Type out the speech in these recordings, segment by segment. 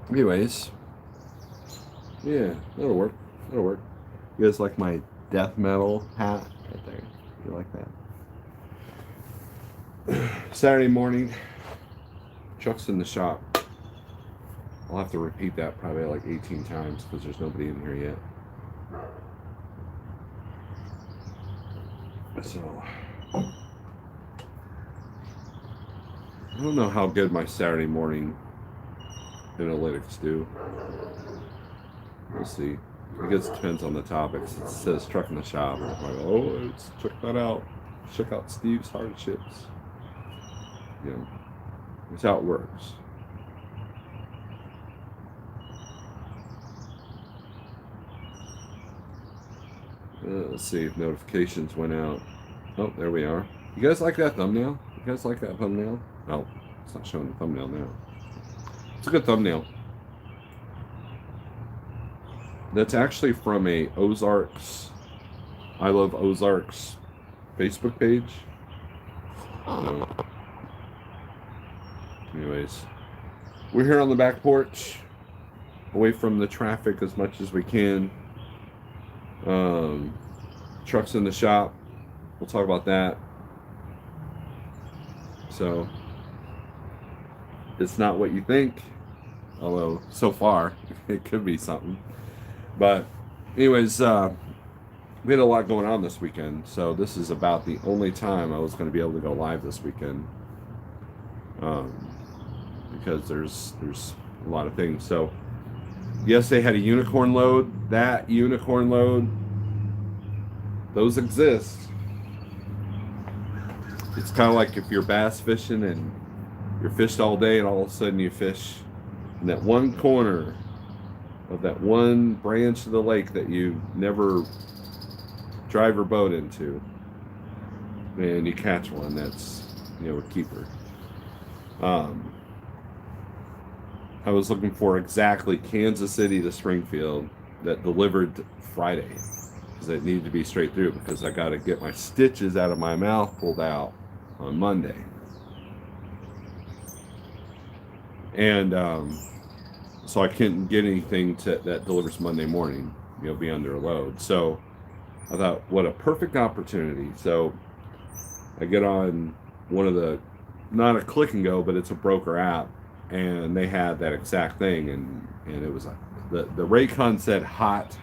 Anyways, yeah, that'll work. That'll work. You guys like my death metal hat right there? You like that? Saturday morning, truck's in the shop. I'll have to repeat that probably like 18 times because there's nobody in here yet. So, I don't know how good my Saturday morning analytics do. We'll see. I guess it depends on the topics. It says truck in the shop. I'm like, oh, let's check that out. Check out Steve's hardships. You know, that's how it works. Let's see if notifications went out. Oh, there we are. You guys like that thumbnail? You guys like that thumbnail? Oh, it's not showing the thumbnail now. It's a good thumbnail. That's actually from a Ozarks, I Love Ozarks Facebook page. So, anyways, we're here on the back porch, away from the traffic as much as we can. Truck's in the shop. We'll talk about that. So, it's not what you think, although so far it could be something. But, anyways, we had a lot going on this weekend, so this is about the only time I was going to be able to go live this weekend, because there's a lot of things. So, yes, they had a unicorn load. That unicorn load, those exist. It's kind of like if you're bass fishing and you're fished all day and all of a sudden you fish in that one corner of that one branch of the lake that you never drive your boat into, and you catch one that's, a keeper. I was looking for exactly Kansas City to Springfield that delivered Friday because it needed to be straight through because I got to get my stitches out of my mouth pulled out on Monday. And so I couldn't get anything that delivers Monday morning, be under a load. So I thought, what a perfect opportunity. So I get on one of the, not a Click and Go, but it's a broker app, and they had that exact thing, and it was like the Raycon said hot,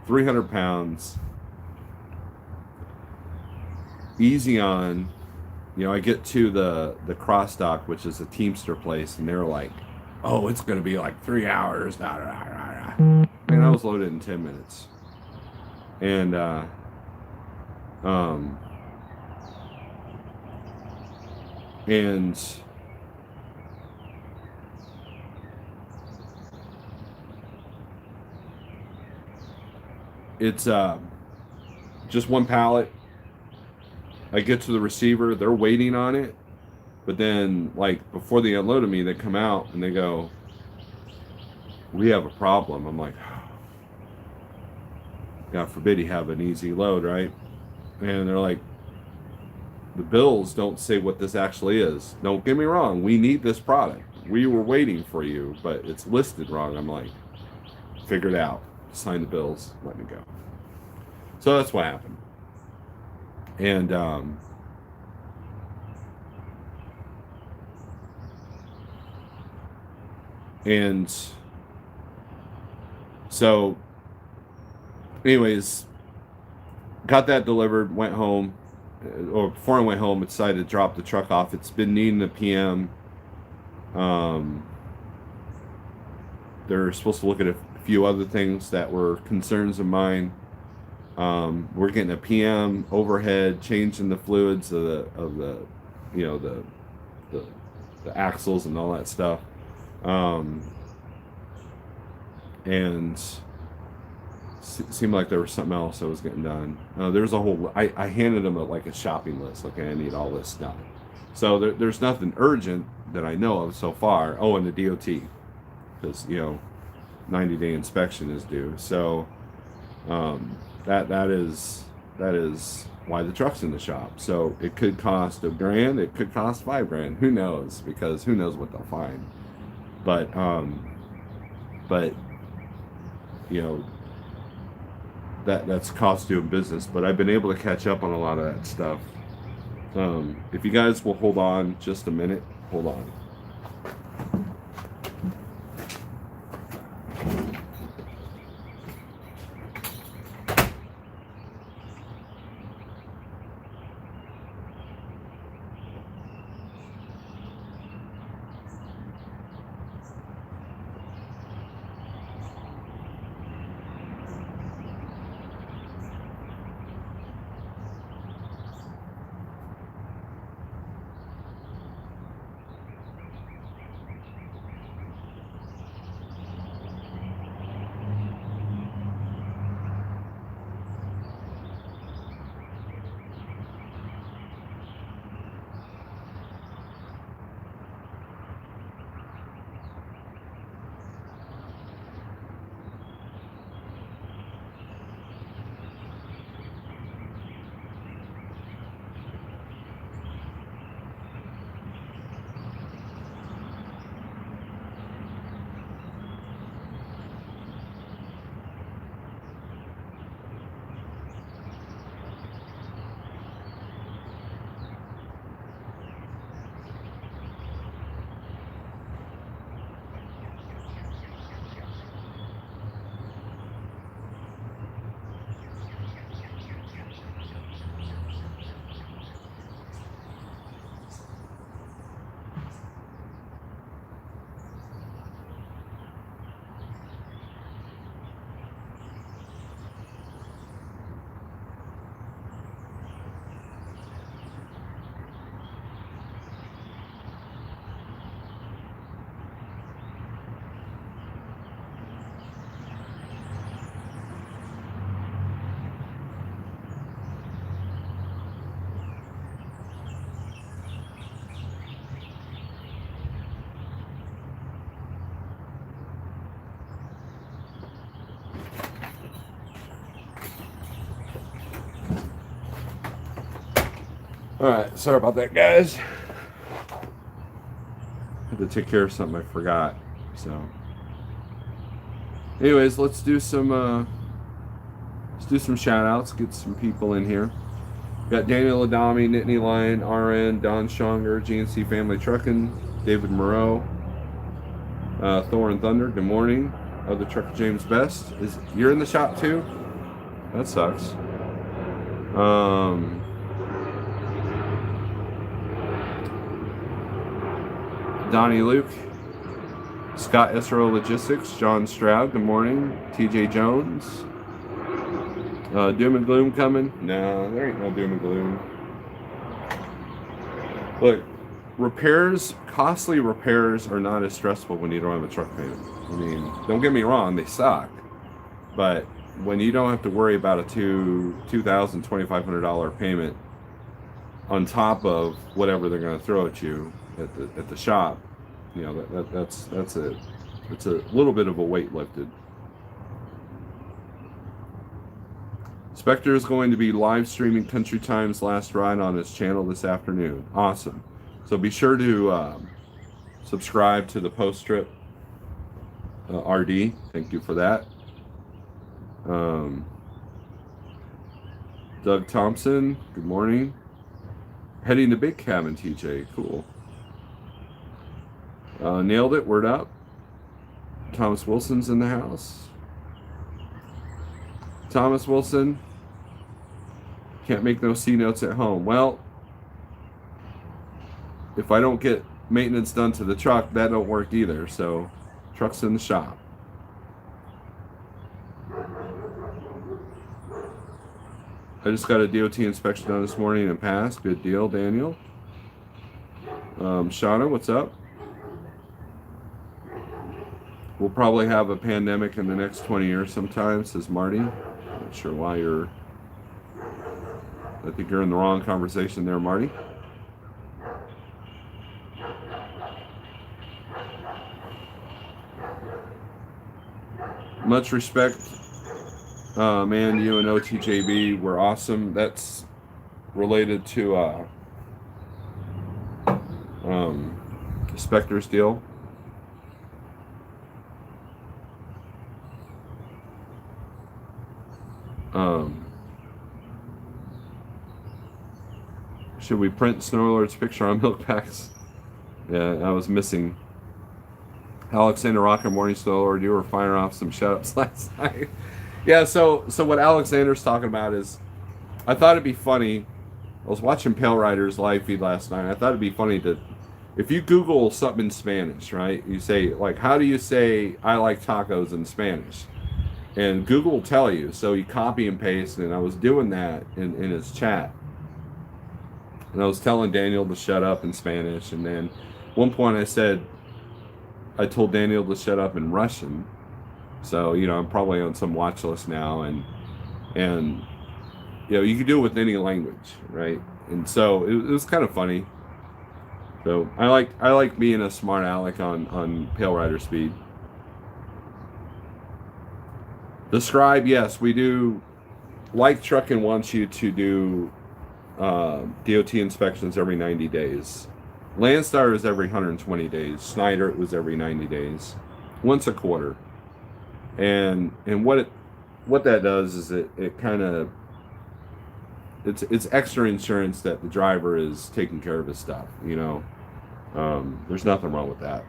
300 pounds, easy on. I get to the cross dock, which is a Teamster place, and they're like, oh, it's going to be like 3 hours. And I was loaded in 10 minutes. And it's just one pallet. I get to the receiver, they're waiting on it, but then, like, before they unloaded me, they come out and they go, we have a problem. I'm like, God forbid you have an easy load, right? And they're like, the bills don't say what this actually is. Don't get me wrong, we need this product. We were waiting for you, but it's listed wrong. I'm like, figure it out. Sign the bills, let me go. So that's what happened. And so, anyways, got that delivered, went home, or before I went home, I decided to drop the truck off. It's been needing a PM. They're supposed to look at a few other things that were concerns of mine. We're getting a PM overhead, changing the fluids of the the axles and all that stuff. And seemed like there was something else that was getting done. There's a whole. I handed them a shopping list. Okay, I need all this stuff. So there's nothing urgent that I know of so far. Oh, and the DOT, because 90-day inspection is due. So that is why the truck's in the shop. So it could cost $1,000. It could cost $5,000. Who knows? Because who knows what they'll find. But but you know, that's cost doing business. But I've been able to catch up on a lot of that stuff. If you guys will hold on just a minute, hold on. All right, sorry about that, guys. Had to take care of something I forgot. So, anyways, let's do some shout outs. Get some people in here. Got Daniel Adami, Nittany Lion, RN, Don Schonger, GNC Family Trucking, David Moreau, Thor and Thunder. Good morning. Other trucker James Best. You're in the shop too? That sucks. Donnie Luke, Scott SRO Logistics, John Stroud, good morning. TJ Jones, Doom and Gloom coming? No, there ain't no Doom and Gloom. Look, costly repairs are not as stressful when you don't have a truck payment. I mean, don't get me wrong, they suck. But when you don't have to worry about a $2,000, $2,500 payment on top of whatever they're going to throw at you at the shop, you know, that's it. It's a little bit of a weight lifted. Spectre is going to be live streaming Country Time's last ride on his channel this afternoon. Awesome. So be sure to subscribe to the Post Trip RD. Thank you for that. Doug Thompson, good morning. Heading to Big Cabin, TJ. Cool. Nailed it. Word up. Thomas Wilson's in the house. Thomas Wilson, can't make no C notes at home. Well, if I don't get maintenance done to the truck, that don't work either. So, truck's in the shop. I just got a DOT inspection done this morning and passed. Good deal, Daniel. Shauna, what's up? We'll probably have a pandemic in the next 20 years sometime, says Marty. Not sure why I think you're in the wrong conversation there, Marty. Much respect, man. You and OTJB were awesome. That's related to Spectre's deal. Um, should we print Snorelord's picture on milk packs? Yeah, I was missing. Alexander Rocker, Morning Snorelord, you were firing off some shut-ups last night. Yeah, so what Alexander's talking about is, I thought it'd be funny. I was watching Pale Rider's live feed last night. I thought it'd be funny to, if you Google something in Spanish, right? You say, like, how do you say I like tacos in Spanish? And Google will tell you. So you copy and paste, and I was doing that in his chat. And I was telling Daniel to shut up in Spanish. And then at one point I told Daniel to shut up in Russian. So, I'm probably on some watch list now. And you can do it with any language, right? And so it was kind of funny. So I like being a smart aleck on Pale Rider Speed. The Scribe, yes, we do. Like Truckin' wants you to do DOT inspections every 90 days. Landstar is every 120 days. Snyder, it was every 90 days, once a quarter. And what that does is it kind of, it's extra insurance that the driver is taking care of his stuff. There's nothing wrong with that.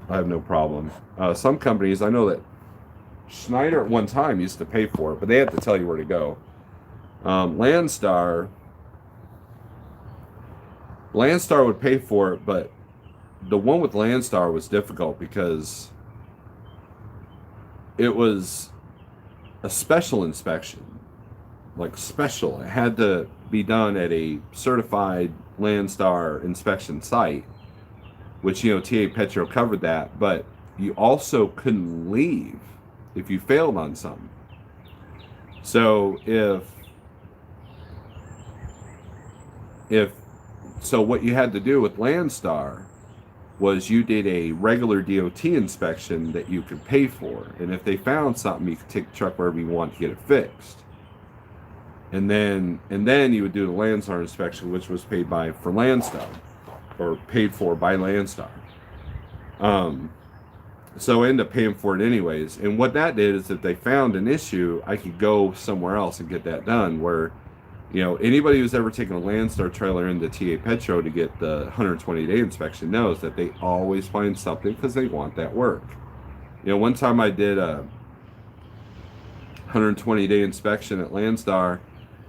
I have no problem. Some companies, I know that Schneider at one time used to pay for it, but they had to tell you where to go. Landstar would pay for it, but the one with Landstar was difficult because it was a special inspection. Like special. It had to be done at a certified Landstar inspection site, which, TA Petro covered that, but you also couldn't leave if you failed on something. So so what you had to do with Landstar was you did a regular DOT inspection that you could pay for. And if they found something, you could take the truck wherever you want to get it fixed. And then you would do the Landstar inspection, which was paid for Landstar, or paid for by Landstar. So I ended up paying for it anyways. And what that did is if they found an issue, I could go somewhere else and get that done. Where, anybody who's ever taken a Landstar trailer into TA Petro to get the 120-day inspection knows that they always find something because they want that work. One time I did a 120-day inspection at Landstar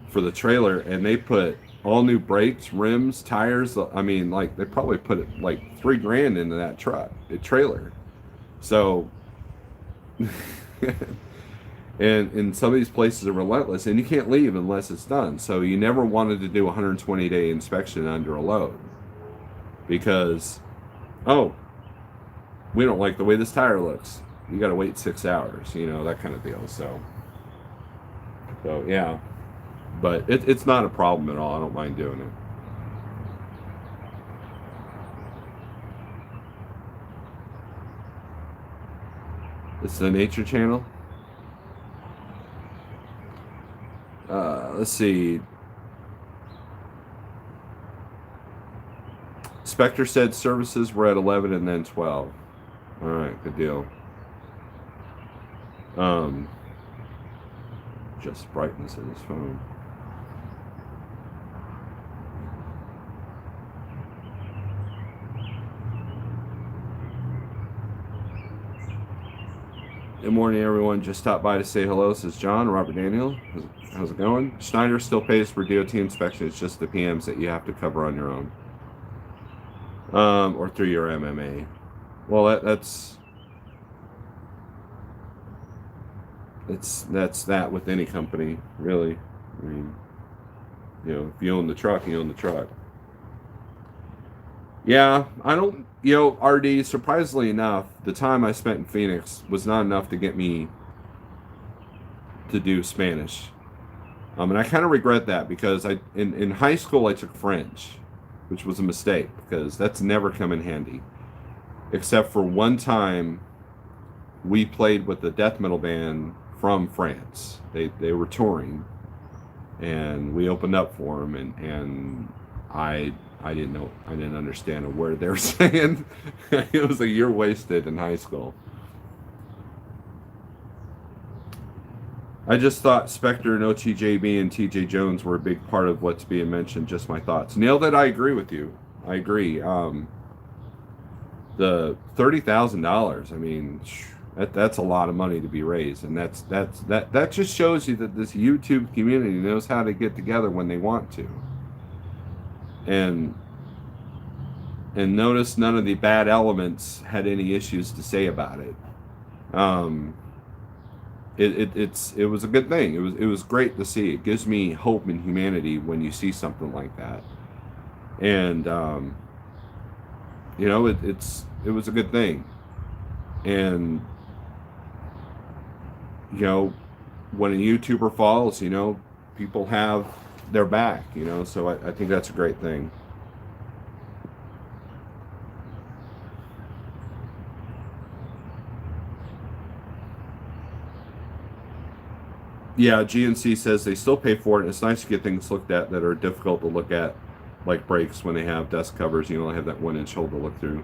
for the trailer, and they put all new brakes, rims, tires. I mean, like, they probably put like $3,000 into that trailer. So, and some of these places are relentless, and you can't leave unless it's done. So you never wanted to do a 120-day inspection under a load because, we don't like the way this tire looks. You got to wait 6 hours, that kind of deal. So yeah. But it's not a problem at all. I don't mind doing it. It's the Nature Channel. Let's see. Spectre said services were at 11 and then 12. All right, good deal. Just brightness of his phone. Good morning, everyone. Just stopped by to say hello. This is John, Robert Daniel. How's it going? Schneider still pays for DOT inspection. It's just the PMs that you have to cover on your own, or through your MMA. Well, that's that with any company, really. I mean, if you own the truck, you own the truck. Yeah, I don't, RD, surprisingly enough, the time I spent in Phoenix was not enough to get me to do Spanish. And I kind of regret that because in high school I took French, which was a mistake because that's never come in handy. Except for one time we played with the death metal band from France. They were touring and we opened up for them and I didn't know. I didn't understand a word they were saying. It was a year wasted in high school. I just thought Spectre and OTJB and TJ Jones were a big part of what's being mentioned. Just my thoughts. Nailed it. I agree with you. I agree. The $30,000. I mean, that's a lot of money to be raised, and that just shows you that this YouTube community knows how to get together when they want to. And notice none of the bad elements had any issues to say about it. It was a good thing. It was great to see. It gives me hope in humanity when you see something like that. And it was a good thing. And when a YouTuber falls, people have their back. So I think that's a great thing. Yeah, GNC says they still pay for it. It's nice to get things looked at that are difficult to look at, like brakes when they have desk covers. They have that 1-inch hole to look through.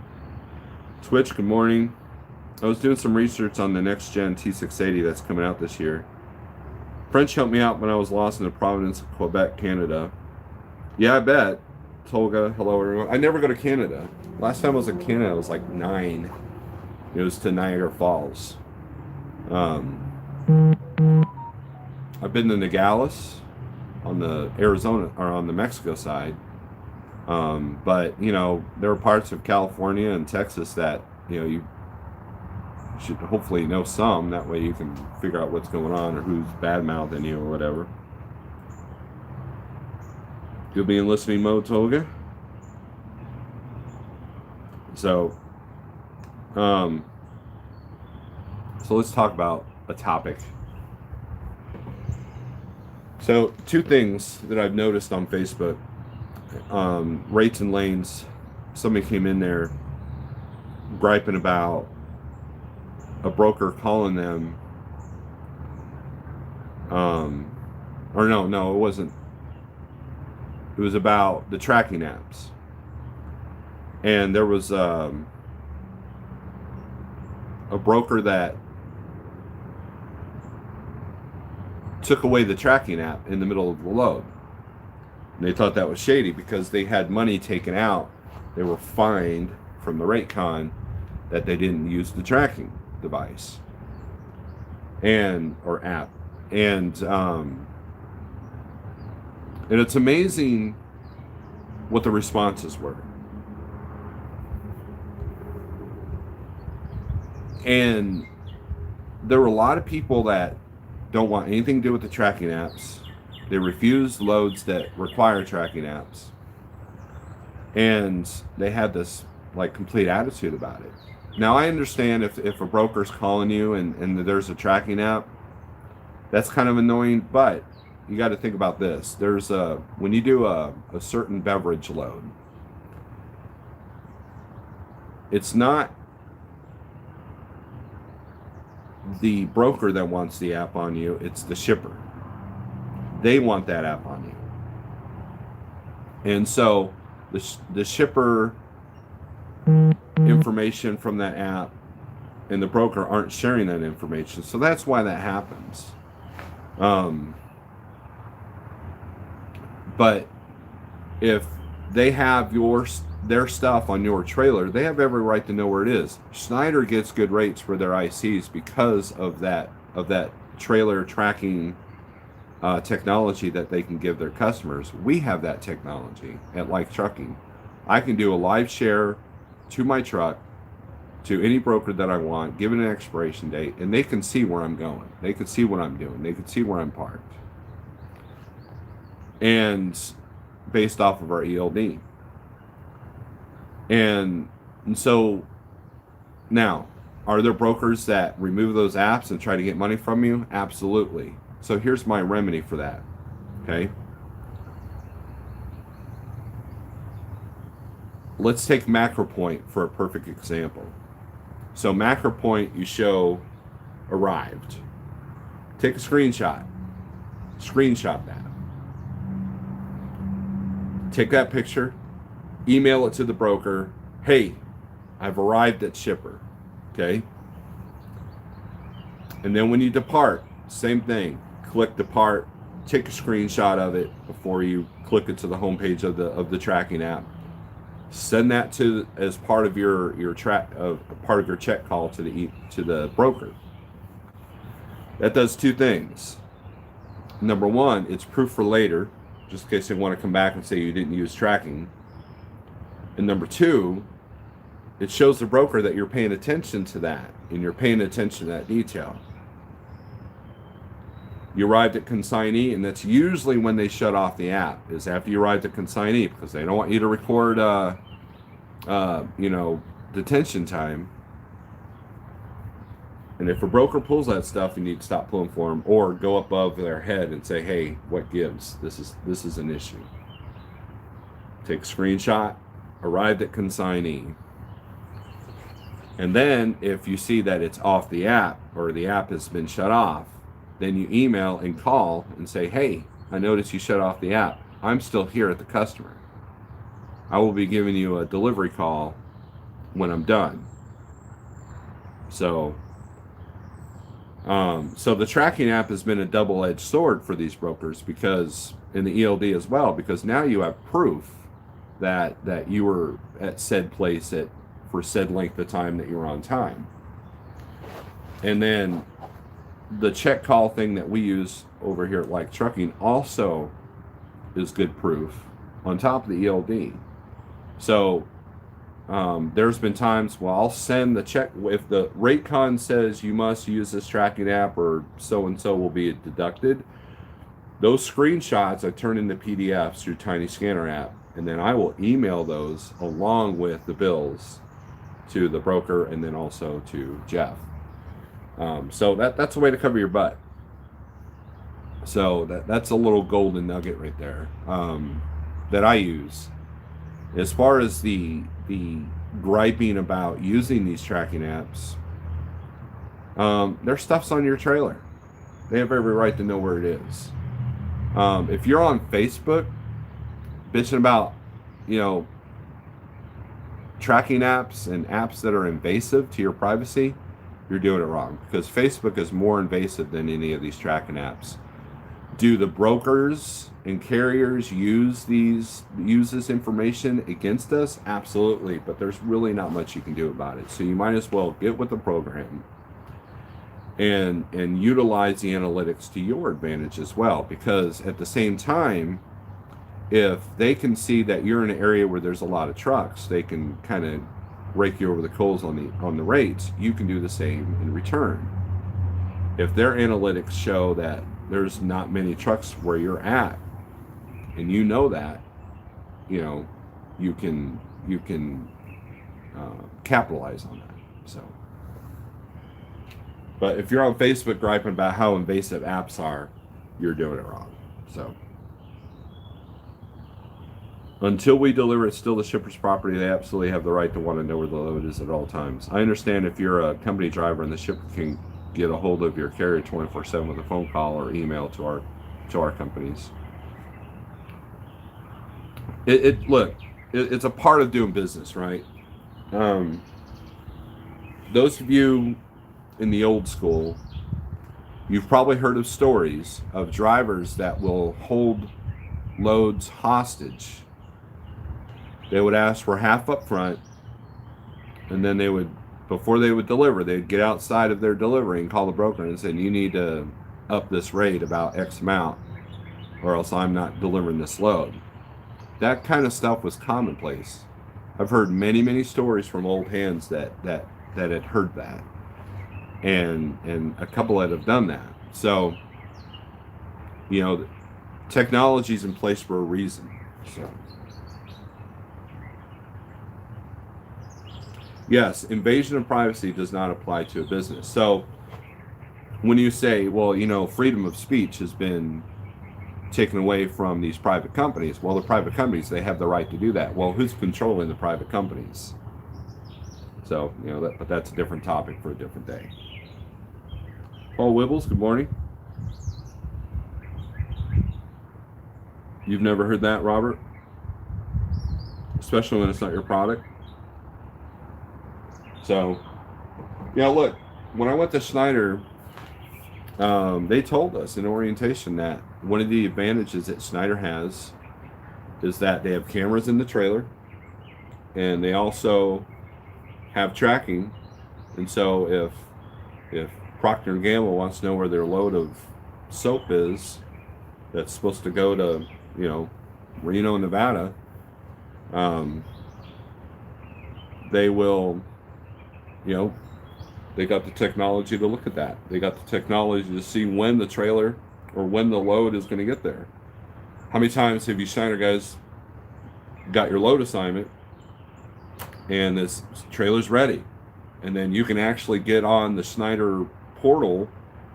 Twitch, good morning. I was doing some research on the next gen T680 that's coming out this year. French helped me out when I was lost in the province of Quebec, Canada. Yeah, I bet. Tolga, hello everyone. I never go to Canada. Last time I was in Canada, I was like 9. It was to Niagara Falls. I've been to Nogales on the Arizona or on the Mexico side. But there are parts of California and Texas that you should hopefully know some. That way you can figure out what's going on or who's bad mouthing you or whatever. You'll be in listening mode, Tolga. So let's talk about a topic. So 2 things that I've noticed on Facebook. Rates and lanes. Somebody came in there griping about a broker calling them. Or no, it wasn't. It was about the tracking apps. And there was a broker that took away the tracking app in the middle of the load. And they thought that was shady because they had money taken out. They were fined from the RateCon that they didn't use the tracking device or app. And it's amazing what the responses were. And there were a lot of people that don't want anything to do with the tracking apps. They refuse loads that require tracking apps. And they had this complete attitude about it. Now I understand if a broker's calling you and there's a tracking app, that's kind of annoying, but you got to think about this. There's when you do a certain beverage load, it's not the broker that wants the app on you, it's the shipper. They want that app on you. And so the shipper information from that app and the broker aren't sharing that information. So that's why that happens. But if they have their stuff on your trailer, they have every right to know where it is. Schneider gets good rates for their ICs because of that trailer tracking technology that they can give their customers. We have that technology at Like Trucking. I can do a live share to my truck to any broker that I want, give it an expiration date, and they can see where I'm going. They can see what I'm doing. They can see where I'm parked. And based off of our ELD. And so now, are there brokers that remove those apps and try to get money from you? Absolutely. So here's my remedy for that. Okay. Let's take MacroPoint for a perfect example. So MacroPoint, you show arrived. Take a screenshot. Screenshot that. Take that picture, email it to the broker. Hey, I've arrived at shipper. Okay. And then when you depart, same thing. click the part, take a screenshot of it before you click it to the homepage of the tracking app. Send that to as part of your part of your check call to the broker. That does two things. Number one, it's proof for later, just in case they want to come back and say you didn't use tracking. And number two, it shows the broker that you're paying attention to that and you're paying attention to that detail. You arrived at consignee, and that's usually when they shut off the app, is after you arrived at consignee, because they don't want you to record, detention time. And if a broker pulls that stuff, you need to stop pulling for them, or go above their head and say, "Hey, what gives? This is an issue." Take a screenshot. Arrived at consignee. And then if you see that it's off the app or the app has been shut off, then you email and call and say, "Hey, I noticed you shut off the app. I'm still here at the customer. I will be giving you a delivery call when I'm done." So the tracking app has been a double-edged sword for these brokers, because in the ELD as well, because now you have proof that you were at said place for said length of time that you were on time. And then the check call thing that we use over here at Like Trucking also is good proof on top of the ELD. So there's been times, well, I'll send the check if the rate con says you must use this tracking app or so and so will be deducted. Those screenshots I turn into PDFs through Tiny Scanner app, and then I will email those along with the bills to the broker and then also to Jeff. So that's a way to cover your butt. So that's a little golden nugget right there that I use. As far as the griping about using these tracking apps, their stuff's on your trailer. They have every right to know where it is. If you're on Facebook bitching about, tracking apps and apps that are invasive to your privacy, you're doing it wrong, because Facebook is more invasive than any of these tracking apps. Do the brokers and carriers use this information against us? Absolutely, but there's really not much you can do about it. So you might as well get with the program and utilize the analytics to your advantage as well, because at the same time, if they can see that you're in an area where there's a lot of trucks, they can kind of rake you over the coals on the rates. You can do the same in return. If their analytics show that there's not many trucks where you're at, and you know that, you can capitalize on that. So, but if you're on Facebook griping about how invasive apps are, you're doing it wrong. So, until we deliver, it's still the shipper's property. They absolutely have the right to want to know where the load is at all times. I understand if you're a company driver and the shipper can get a hold of your carrier 24/7 with a phone call or email to our companies. Look, it's a part of doing business, right? Those of you in the old school, you've probably heard of stories of drivers that will hold loads hostage. They would ask for half up front, and then before they would deliver, they'd get outside of their delivery and call the broker and say, "You need to up this rate about X amount, or else I'm not delivering this load." That kind of stuff was commonplace. I've heard many, many stories from old hands that had heard that, and a couple that have done that. So, technology's in place for a reason. So. Yes, invasion of privacy does not apply to a business. So when you say, well, freedom of speech has been taken away from these private companies, well, the private companies, they have the right to do that. Well, who's controlling the private companies? So, but that's a different topic for a different day. Paul Wibbles, good morning. You've never heard that, Robert? Especially when it's not your product. So, look, when I went to Schneider They told us in orientation that one of the advantages that Snyder has is that they have cameras in the trailer, and they also have tracking. And so if Procter and Gamble wants to know where their load of soap is, that's supposed to go to, Reno, Nevada, they will, they got the technology to look at that. They got the technology to see when the trailer or when the load is going to get there. How many times have you Schneider guys got your load assignment and this trailer's ready, and then you can actually get on the Schneider portal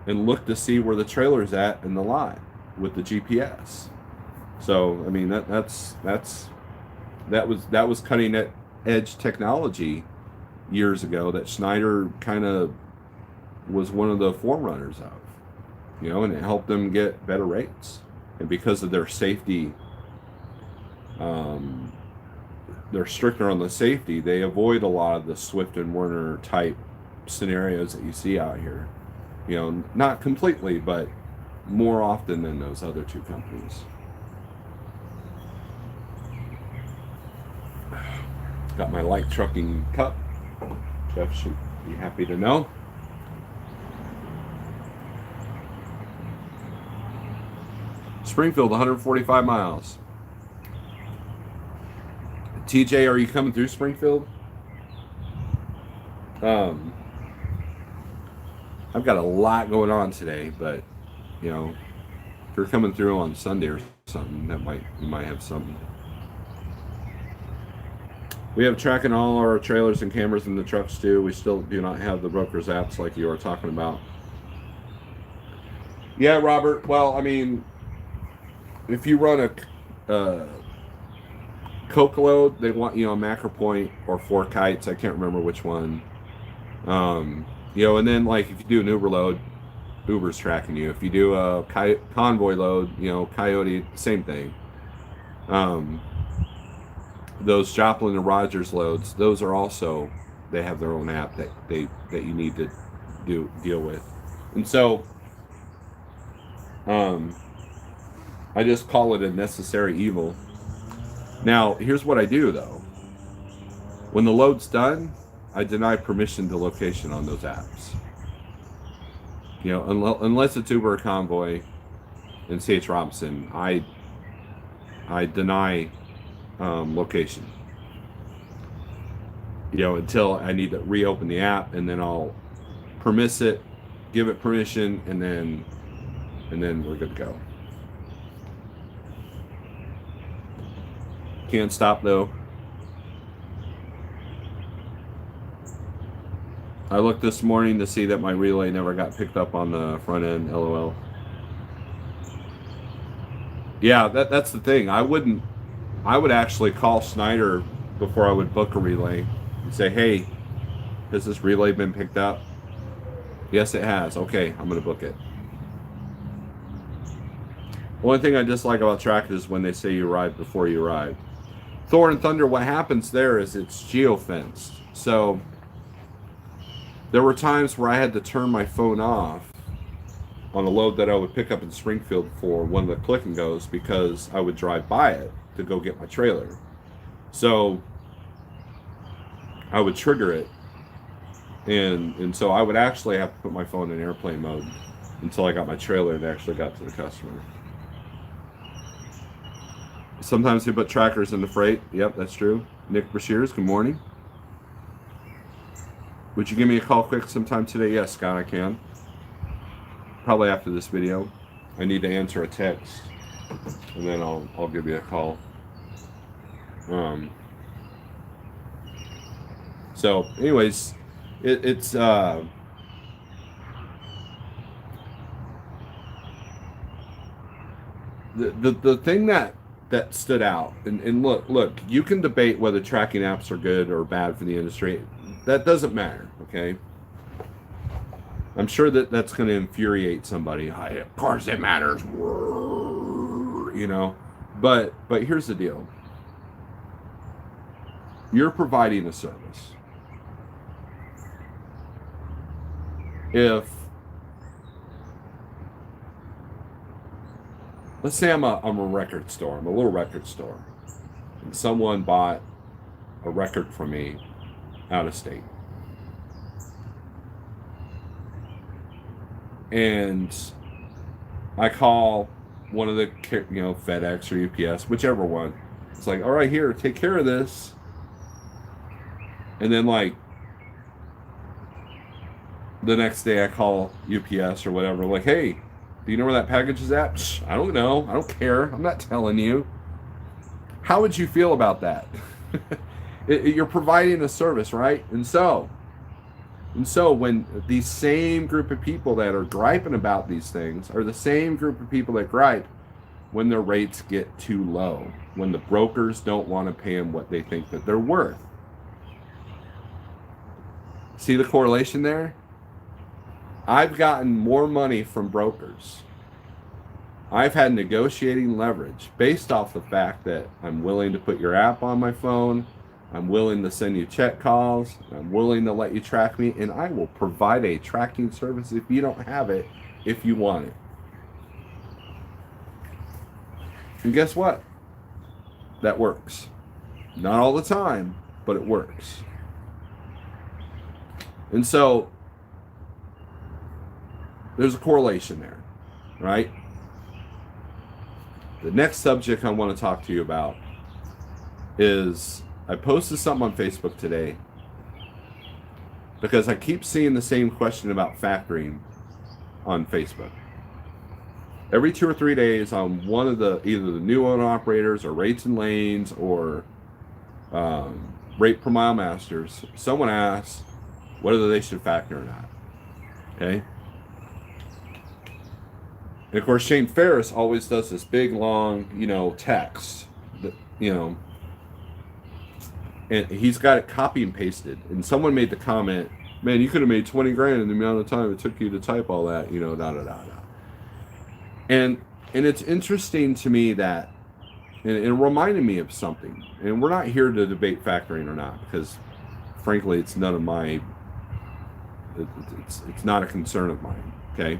and look to see where the trailer's at in the lot with the GPS. So I mean that was cutting edge technology years ago that Schneider kind of was one of the forerunners of, and it helped them get better rates. And because of their safety, they're stricter on the safety. They avoid a lot of the Swift and Werner type scenarios that you see out here. Not completely, but more often than those other two companies. Got my light trucking cup. Jeff should be happy to know. Springfield, 145 miles. TJ, are you coming through Springfield? I've got a lot going on today, but if you're coming through on Sunday or something, you might have something. We have tracking all our trailers and cameras in the trucks too. We still do not have the broker's apps like you were talking about. Yeah, Robert. Well, I mean, if you run a Coke load, they want a macro point or 4 kites. I can't remember which one. And then like if you do an Uber load, Uber's tracking you. If you do a convoy load, Coyote, same thing. Those Joplin and Rogers loads, those are also, they have their own app that you need to deal with. And so I just call it a necessary evil. Now, here's what I do though. When the load's done, I deny permission to location on those apps. Unless it's Uber or Convoy and C.H. Robinson, I deny location. Until I need to reopen the app, and then I'll permit it, give it permission, and then we're good to go. Can't stop though. I looked this morning to see that my relay never got picked up on the front end. LOL. Yeah, that's the thing. I would actually call Schneider before I would book a relay and say, hey, has this relay been picked up? Yes, it has. Okay, I'm going to book it. One thing I dislike about trackers is when they say you arrive before you arrive. Thor and Thunder, what happens there is it's geofenced. So there were times where I had to turn my phone off on a load that I would pick up in Springfield for one of the click and goes, because I would drive by it to go get my trailer. So I would trigger it, and so I would actually have to put my phone in airplane mode until I got my trailer and actually got to the customer. Sometimes they put trackers in the freight. Yep, that's true. Nick Brashears, good morning. Would you give me a call quick sometime today? Yes, Scott, I can. Probably after this video. I need to answer a text, and then I'll give you a call. So anyways, it's the thing that stood out, and look, you can debate whether tracking apps are good or bad for the industry. That doesn't matter, okay? I'm sure that's going to infuriate somebody. Of course it matters, But here's the deal. You're providing a service. If let's say I'm a record store. I'm a little record store, and someone bought a record from me out of state, and I call one of the, FedEx or UPS, whichever one. It's like, all right, here, take care of this. And then like the next day I call UPS or whatever, like, hey, do you know where that package is at? Psh, I don't know. I don't care. I'm not telling you. How would you feel about that? You're providing a service, right? And so when these same group of people that are griping about these things are the same group of people that gripe when their rates get too low, when the brokers don't want to pay them what they think that they're worth. See the correlation there? I've gotten more money from brokers. I've had negotiating leverage based off the fact that I'm willing to put your app on my phone, I'm willing to send you check calls, I'm willing to let you track me, and I will provide a tracking service if you don't have it, if you want it. And guess what? That works. Not all the time, but it works. And so there's a correlation there, right? The next subject I want to talk to you about is, I posted something on Facebook today because I keep seeing the same question about factoring on Facebook. Every 2 or 3 days on one of the, either the new owner operators or rates and lanes or rate per mile masters, someone asks whether they should factor or not. Okay. And of course, Shane Ferris always does this big, long, text that, and he's got it copy and pasted. And someone made the comment, man, you could have made 20 grand in the amount of time it took you to type all that, da, da, da, da. And it's interesting to me that, and it reminded me of something. And we're not here to debate factoring or not, because frankly, it's none of my, it's not a concern of mine, okay?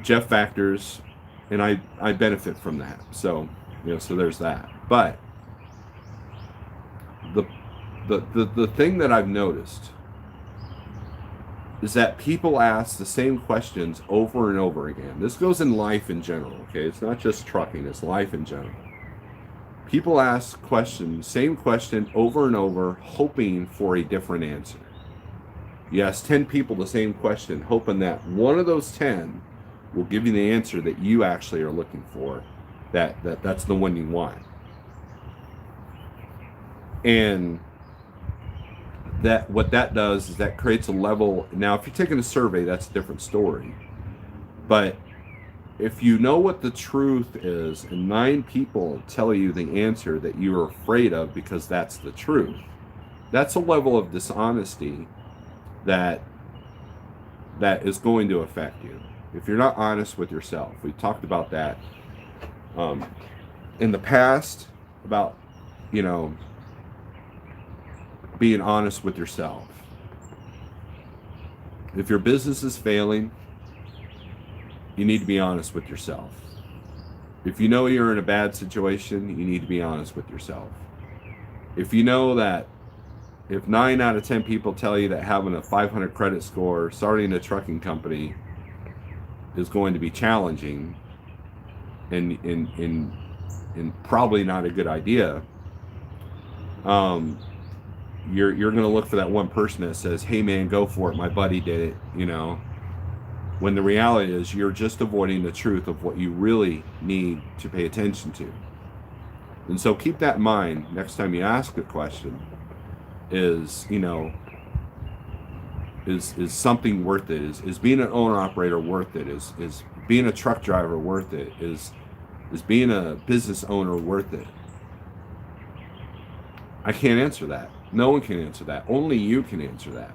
Jeff factors, and I benefit from that. So, so there's that. But the thing that I've noticed is that people ask the same questions over and over again. This goes in life in general, okay? It's not just trucking, it's life in general. People ask questions, same question over and over, hoping for a different answer. You ask 10 people the same question, hoping that one of those 10 will give you the answer that you actually are looking for, that's the one you want. And that what that does is that creates a level. Now, if you're taking a survey, that's a different story. But if you know what the truth is, and 9 people tell you the answer that you're afraid of because that's the truth, that's a level of dishonesty that is going to affect you. If you're not honest with yourself, we talked about that in the past about, being honest with yourself. If your business is failing, you need to be honest with yourself. If you know you're in a bad situation, you need to be honest with yourself. If you know that if 9 out of 10 people tell you that having a 500 credit score, starting a trucking company is going to be challenging and probably not a good idea, you're going to look for that one person that says, hey man, go for it, my buddy did it, when the reality is you're just avoiding the truth of what you really need to pay attention to. And so keep that in mind next time you ask a question. Is something worth it? Is being an owner operator worth it? Is being a truck driver worth it? Is being a business owner worth it? I can't answer that. No one can answer that. Only you can answer that.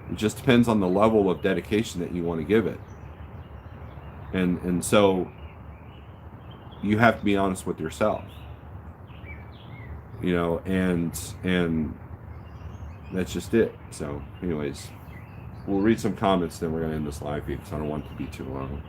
It just depends on the level of dedication that you want to give it. And so you have to be honest with yourself. And that's just it. So anyways, we'll read some comments, then we're going to end this live because I don't want it to be too long.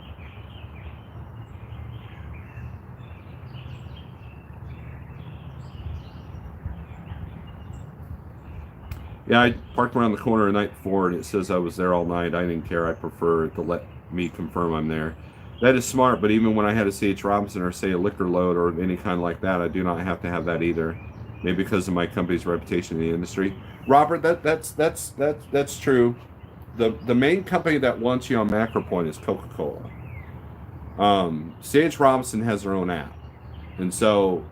Yeah, I parked around the corner the night before, and it says I was there all night. I didn't care. I prefer to let me confirm I'm there. That is smart, but even when I had a C.H. Robinson or say a liquor load or any kind like that, I do not have to have that either. Maybe because of my company's reputation in the industry. Robert, that's true. The main company that wants you on Macro Point is Coca-Cola. C.H. Robinson has their own app, and so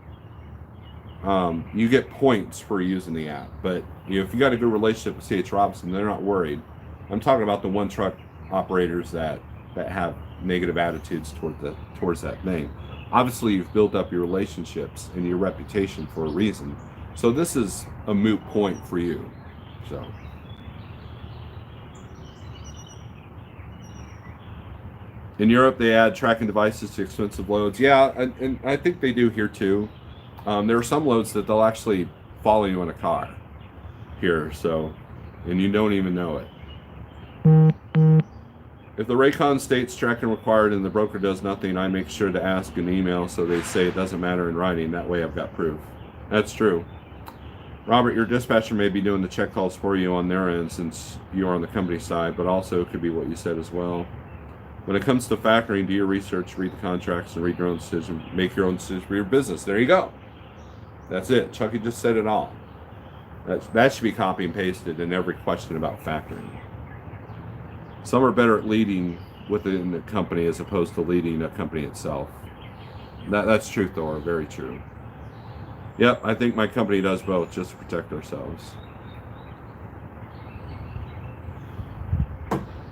you get points for using the app. But if you got a good relationship with C.H. Robinson, they're not worried. I'm talking about the one truck operators that have negative attitudes towards that thing. Obviously, you've built up your relationships and your reputation for a reason. So this is a moot point for you. So. In Europe, they add tracking devices to expensive loads. Yeah, and I think they do here too. There are some loads that they'll actually follow you in a car here, so, and you don't even know it. If the Raycon states tracking required and the broker does nothing, I make sure to ask an email so they say it doesn't matter in writing. That way I've got proof. That's true. Robert, your dispatcher may be doing the check calls for you on their end since you are on the company side, but also it could be what you said as well. When it comes to factoring, do your research, read the contracts, and read your own decision. Make your own decision for your business. There you go. That's it. Chucky just said it all. That should be copy and pasted in every question about factoring. Some are better at leading within the company as opposed to leading a company itself. That's true, Thor. Very true. Yep, I think my company does both just to protect ourselves.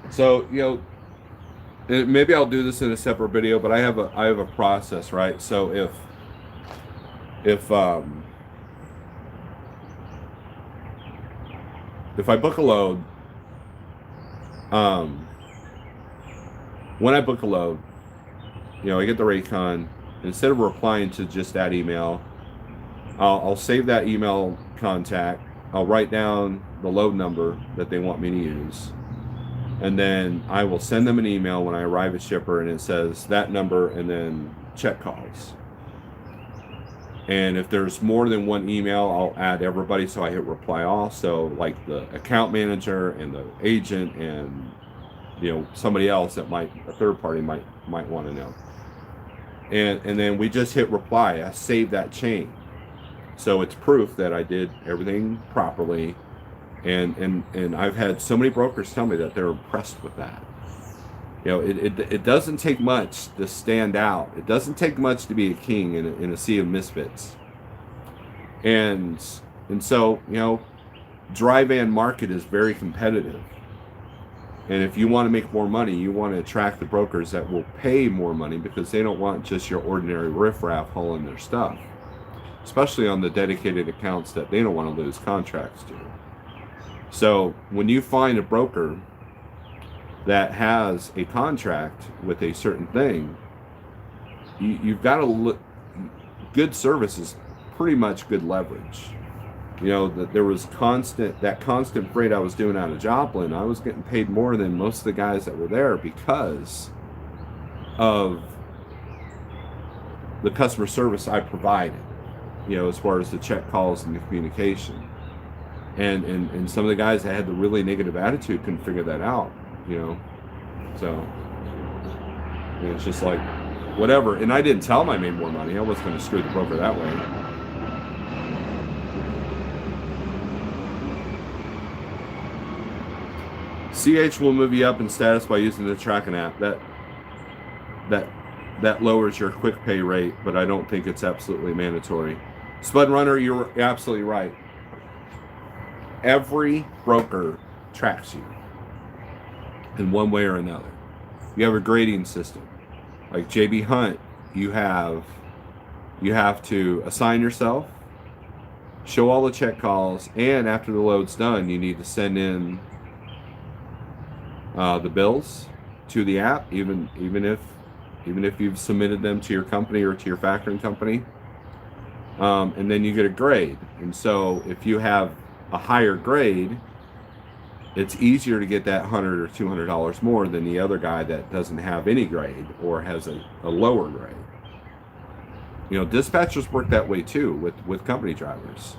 So, maybe I'll do this in a separate video, but I have a process, right? So if I book a load, when I book a load, I get the Raycon. Instead of replying to just that email, I'll save that email contact. I'll write down the load number that they want me to use. And then I will send them an email when I arrive at shipper, and it says that number and then check calls. And if there's more than one email, I'll add everybody, so I hit reply all. So like the account manager and the agent and somebody else that a third party might want to know. And then we just hit reply. I save that chain. So it's proof that I did everything properly. And I've had so many brokers tell me that they're impressed with that. It doesn't take much to stand out. It doesn't take much to be a king in a sea of misfits. And so, dry van market is very competitive. And if you want to make more money, you want to attract the brokers that will pay more money because they don't want just your ordinary riffraff hauling their stuff, especially on the dedicated accounts that they don't want to lose contracts to. So when you find a broker that has a contract with a certain thing, you've got to look. Good service is pretty much good leverage. That there was constant freight I was doing out of Joplin. I was getting paid more than most of the guys that were there because of the customer service I provided. As far as the check calls and the communication. And some of the guys that had the really negative attitude couldn't figure that out, So it's just like, whatever. And I didn't tell them I made more money. I wasn't going to screw the broker that way. CH will move you up in status by using the tracking app. That lowers your quick pay rate, but I don't think it's absolutely mandatory. Spud Runner, you're absolutely right. Every broker tracks you in one way or another. You have a grading system. Like JB Hunt, you have to assign yourself, show all the check calls, and after the load's done, you need to send in the bills to the app, even if you've submitted them to your company or to your factoring company, and then you get a grade. And so if you have a higher grade, it's easier to get that $100 or $200 more than the other guy that doesn't have any grade or has a lower grade. Dispatchers work that way too with company drivers.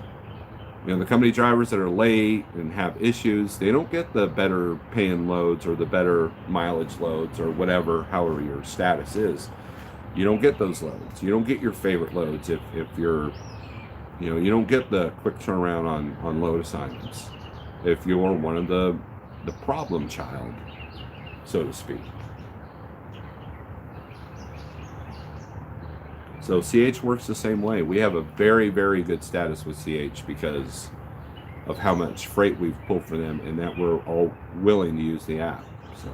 You know, the company drivers that are late and have issues, they don't get the better paying loads or the better mileage loads or whatever, however your status is. You don't get those loads. You don't get your favorite loads if you're, you know, you don't get the quick turnaround on load assignments if you're one of the problem child, so to speak. So CH works the same way. We have a very, very good status with CH because of how much freight we've pulled for them and that we're all willing to use the app. So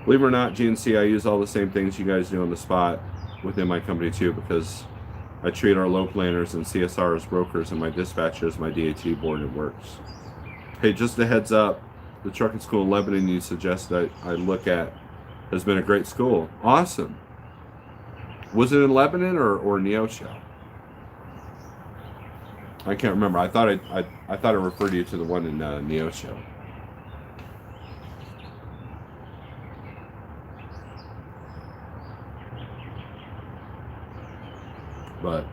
believe it or not, GNC, I use all the same things you guys do on the spot within my company too, because I treat our load planners and CSR as brokers and my dispatcher as my DAT board. It works. Hey, just a heads up, the trucking school in Lebanon you suggest that I look at has been a great school. Awesome. Was it in Lebanon or Neosho? I can't remember. I thought I referred you to the one in Neosho. But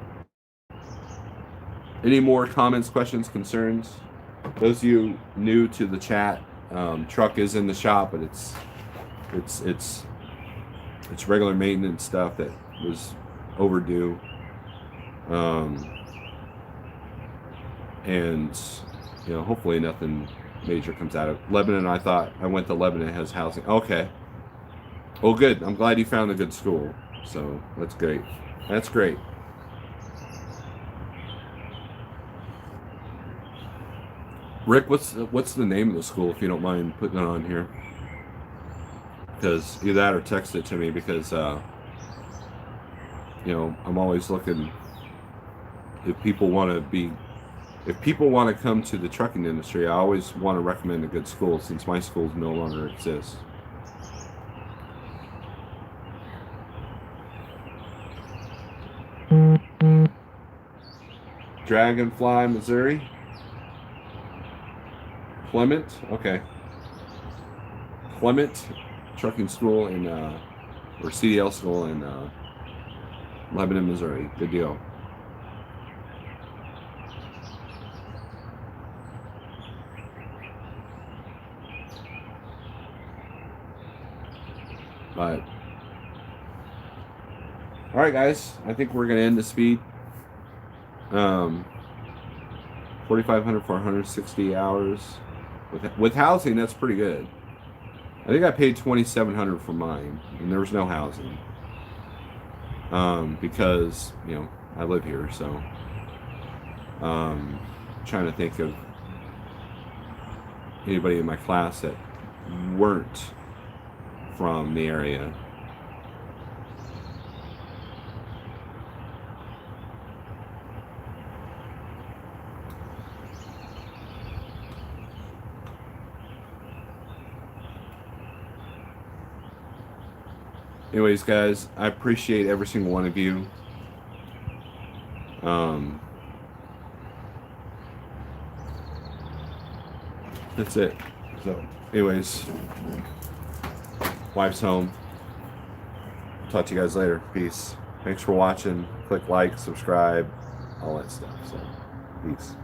any more comments, questions, concerns? Those of you new to the chat, truck is in the shop, but it's regular maintenance stuff that was overdue. And you know, hopefully nothing major comes out of Lebanon. I thought I went to Lebanon, it has housing. Okay. Well, good. I'm glad you found a good school. So that's great. That's great. Rick, what's the name of the school, if you don't mind putting it on here? Because either that or text it to me, because you know, I'm always looking if people want to come to the trucking industry. I always want to recommend a good school, since my schools no longer exist. Dragonfly, Missouri. Clement, okay. Clement Trucking School in or CDL School in Lebanon, Missouri. Good deal. But all right, guys, I think we're gonna end the speed. 4,500 for 160 hours with housing. That's pretty good. I think I paid 2,700 for mine, and there was no housing. Because you know I live here, so trying to think of anybody in my class that weren't from the area. Anyways, guys, I appreciate every single one of you. That's it. So, anyways, wife's home. Talk to you guys later. Peace. Thanks for watching. Click like, subscribe, all that stuff. So, peace.